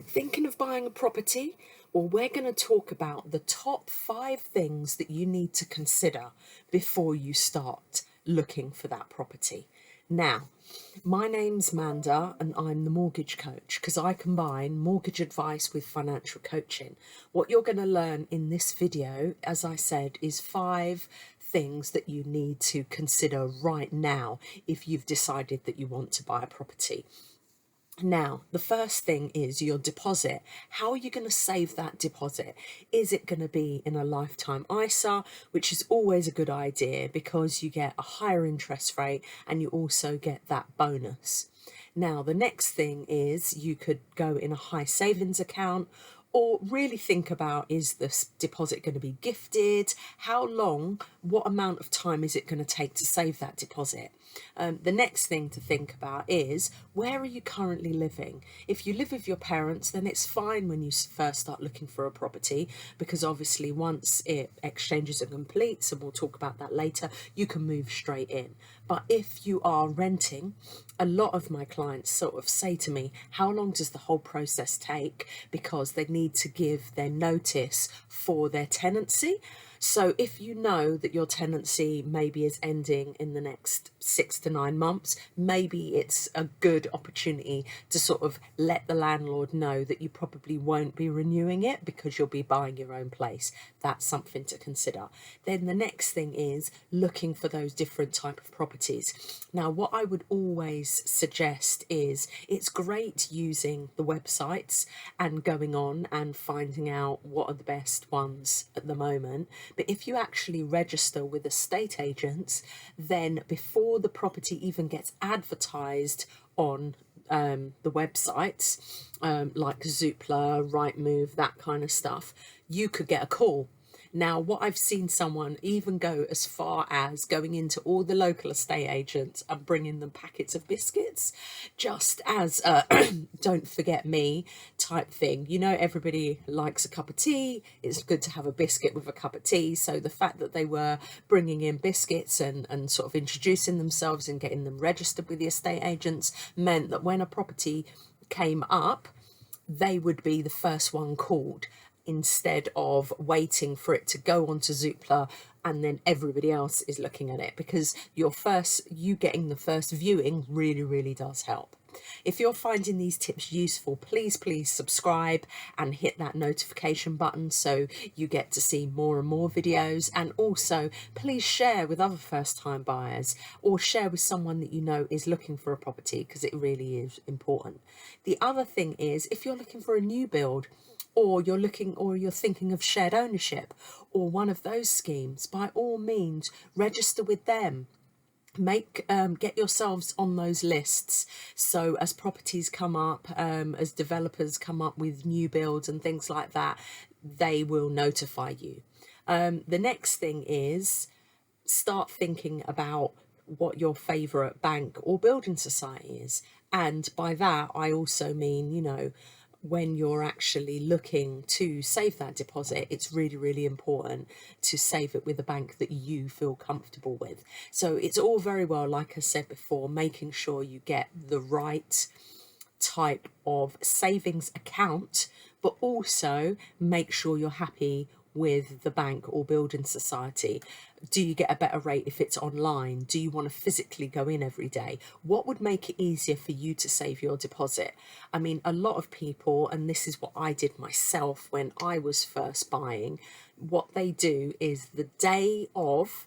Thinking of buying a property? Well, we're going to talk about the top 5 things that you need to consider before you start looking for that property. Now, my name's Manda and I'm the mortgage coach because I combine mortgage advice with financial coaching. What you're going to learn in this video, as I said, is 5 things that you need to consider right now if you've decided that you want to buy a property. Now, the first thing is your deposit. How are you going to save that deposit? Is it going to be in a lifetime ISA, which is always a good idea because you get a higher interest rate and you also get that bonus. Now, the next thing is you could go in a high savings account, or really think about, is this deposit going to be gifted? How long, what amount of time is it going to take to save that deposit? The next thing to think about is, where are you currently living? If you live with your parents, then it's fine when you first start looking for a property, because obviously once it exchanges and completes, and we'll talk about that later, you can move straight in. But if you are renting, a lot of my clients sort of say to me, how long does the whole process take? Because they need to give their notice for their tenancy. So if you know that your tenancy maybe is ending in the next 6 to 9 months, maybe it's a good opportunity to sort of let the landlord know that you probably won't be renewing it because you'll be buying your own place. That's something to consider. Then the next thing is looking for those different type of properties. Now, what I would always suggest is, it's great using the websites and going on and finding out what are the best ones at the moment. But if you actually register with estate agents, then before the property even gets advertised on the websites, like Zoopla, Rightmove, that kind of stuff, you could get a call. Now, what I've seen someone even go as far as going into all the local estate agents and bringing them packets of biscuits, just as a don't forget me type thing. You know, everybody likes a cup of tea. It's good to have a biscuit with a cup of tea. So the fact that they were bringing in biscuits and sort of introducing themselves and getting them registered with the estate agents meant that when a property came up, they would be the first one called, instead of waiting for it to go onto Zoopla and then everybody else is looking at it, because you getting the first viewing really does help. If you're finding these tips useful, please subscribe and hit that notification button so you get to see more and more videos. And also please share with other first-time buyers, or share with someone that you know is looking for a property, because it really is important. The other thing is, if you're looking for a new build, or you're thinking of shared ownership or one of those schemes, by all means register with them. Get yourselves on those lists, so as properties come up, as developers come up with new builds and things like that, they will notify you. The next thing is, start thinking about what your favorite bank or building society is. And by that I also mean, you know, when you're actually looking to save that deposit, it's really important to save it with a bank that you feel comfortable with. So it's all very well, like I said before, making sure you get the right type of savings account, but also make sure you're happy with the bank or building society. Do you get a better rate if it's online? Do you want to physically go in every day? What would make it easier for you to save your deposit? I mean, a lot of people, and this is what I did myself when I was first buying, what they do is the day of,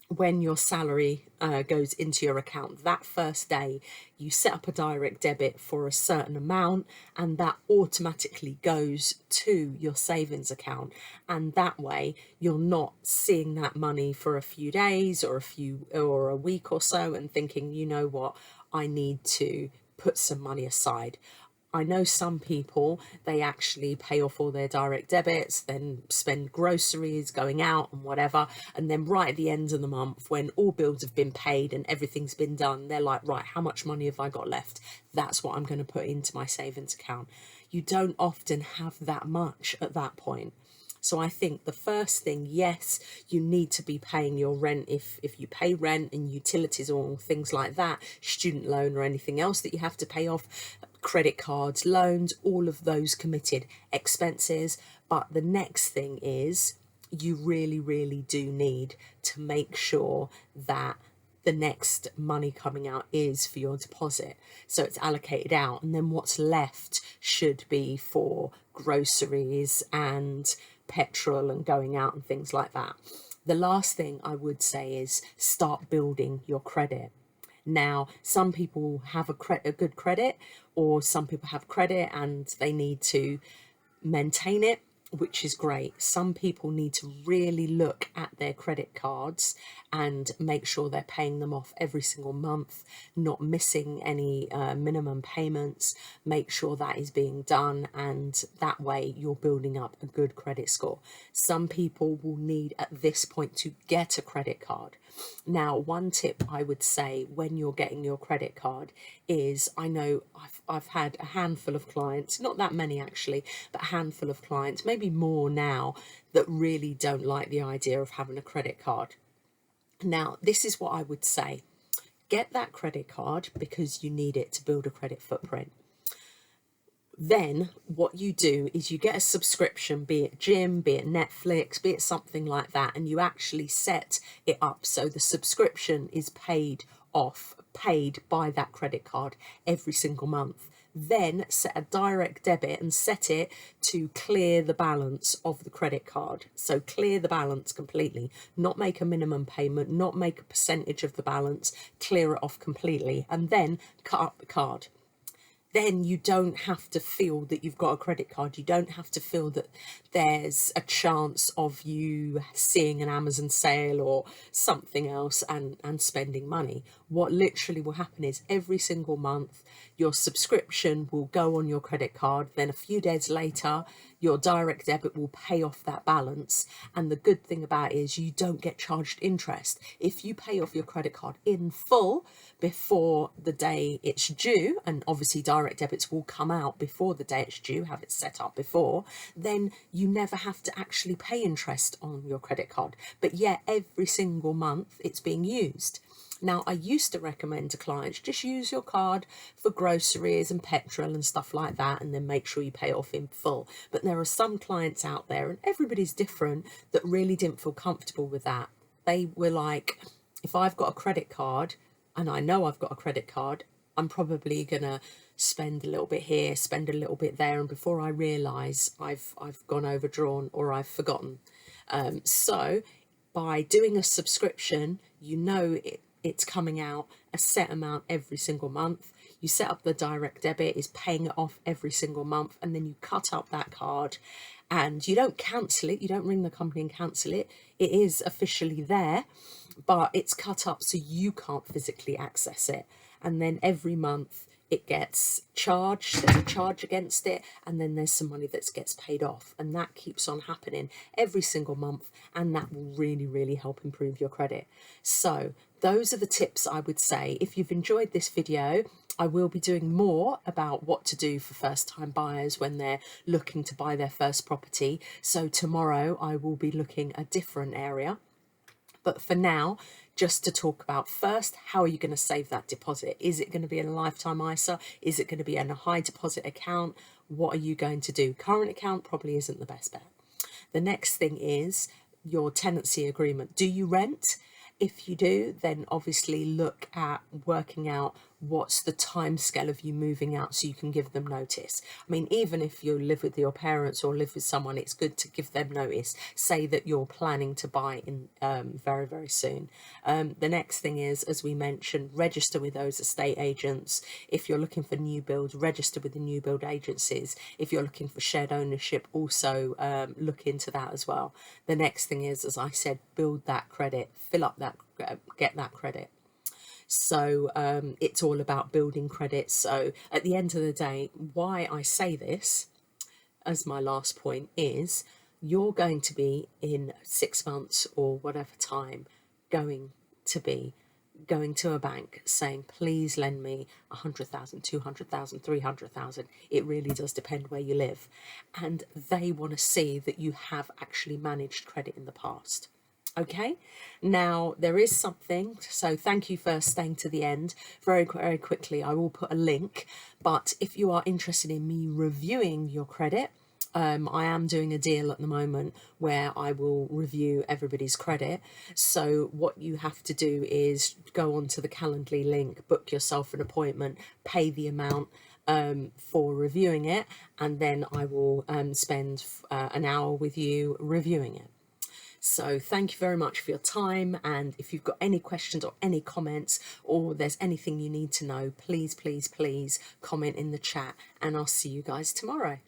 when your salary goes into your account, that first day you set up a direct debit for a certain amount, and that automatically goes to your savings account. And that way you're not seeing that money for a few days or a week or so and thinking, you know what, I need to put some money aside. I know some people, they actually pay off all their direct debits, then spend groceries, going out and whatever. And then right at the end of the month, when all bills have been paid and everything's been done, they're like, right, how much money have I got left? That's what I'm going to put into my savings account. You don't often have that much at that point. So I think the first thing, yes, you need to be paying your rent if you pay rent and utilities or things like that, student loan or anything else that you have to pay off. credit cards, loans, all of those committed expenses. But the next thing is you really, really do need to make sure that the next money coming out is for your deposit. So it's allocated out, and then what's left should be for groceries and petrol and going out and things like that. The last thing I would say is start building your credit. Now, some people have a good credit, or some people have credit and they need to maintain it, which is great. Some people need to really look at their credit cards and make sure they're paying them off every single month, not missing any minimum payments. Make sure that is being done, and that way you're building up a good credit score. Some people will need at this point to get a credit card. Now, one tip I would say when you're getting your credit card is, I know I've had a handful of clients, not that many actually, but a handful of clients, maybe more now, that really don't like the idea of having a credit card. Now, this is what I would say. Get that credit card because you need it to build a credit footprint. Then what you do is you get a subscription, be it gym, be it Netflix, be it something like that, and you actually set it up so the subscription is paid by that credit card every single month. Then set a direct debit and set it to clear the balance of the credit card. So clear the balance completely, not make a minimum payment, not make a percentage of the balance, clear it off completely, and then cut up the card. Then you don't have to feel that you've got a credit card. You don't have to feel that there's a chance of you seeing an Amazon sale or something else and spending money. What literally will happen is every single month, your subscription will go on your credit card. Then a few days later, your direct debit will pay off that balance. And the good thing about it is you don't get charged interest. If you pay off your credit card in full before the day it's due, and obviously direct debits will come out before the day it's due, have it set up before, then you never have to actually pay interest on your credit card. But yet every single month it's being used. Now, I used to recommend to clients, just use your card for groceries and petrol and stuff like that, and then make sure you pay it off in full. But there are some clients out there, and everybody's different, that really didn't feel comfortable with that. They were like, if I've got a credit card and I know I've got a credit card, I'm probably gonna spend a little bit here, spend a little bit there, and before I realise I've gone overdrawn or I've forgotten. So by doing a subscription, you know it's coming out a set amount every single month. You set up the direct debit, is paying it off every single month, and then you cut up that card, and you don't cancel it. You don't ring the company and cancel it. It is officially there, but it's cut up so you can't physically access it. And then every month it gets charged, there's a charge against it, and then there's some money that gets paid off, and that keeps on happening every single month, and that will really, really help improve your credit. So those are the tips I would say. If you've enjoyed this video, I will be doing more about what to do for first-time buyers when they're looking to buy their first property. So tomorrow I will be looking at a different area. But for now, just to talk about first, how are you going to save that deposit? Is it going to be in a lifetime ISA? Is it going to be in a high deposit account? What are you going to do? Current account probably isn't the best bet. The next thing is your tenancy agreement. Do you rent? If you do, then obviously look at working out what's the time scale of you moving out so you can give them notice. I mean, even if you live with your parents or live with someone, it's good to give them notice. Say that you're planning to buy in very, very soon. The next thing is, as we mentioned, register with those estate agents. If you're looking for new builds, register with the new build agencies. If you're looking for shared ownership, also look into that as well. The next thing is, as I said, build that credit, fill up that, get that credit. So it's all about building credit. So at the end of the day, why I say this as my last point is, you're going to be in 6 months or whatever time going to a bank saying, please lend me 100,000, 200,000, 300,000. It really does depend where you live. And they want to see that you have actually managed credit in the past. Okay, now there is something, so thank you for staying to the end. Very quickly, I will put a link, but if you are interested in me reviewing your credit, I am doing a deal at the moment where I will review everybody's credit. So what you have to do is go onto the Calendly link, book yourself an appointment, pay the amount for reviewing it, and then I will spend an hour with you reviewing it. So thank you very much for your time. And if you've got any questions or any comments, or there's anything you need to know, please comment in the chat, and I'll see you guys tomorrow.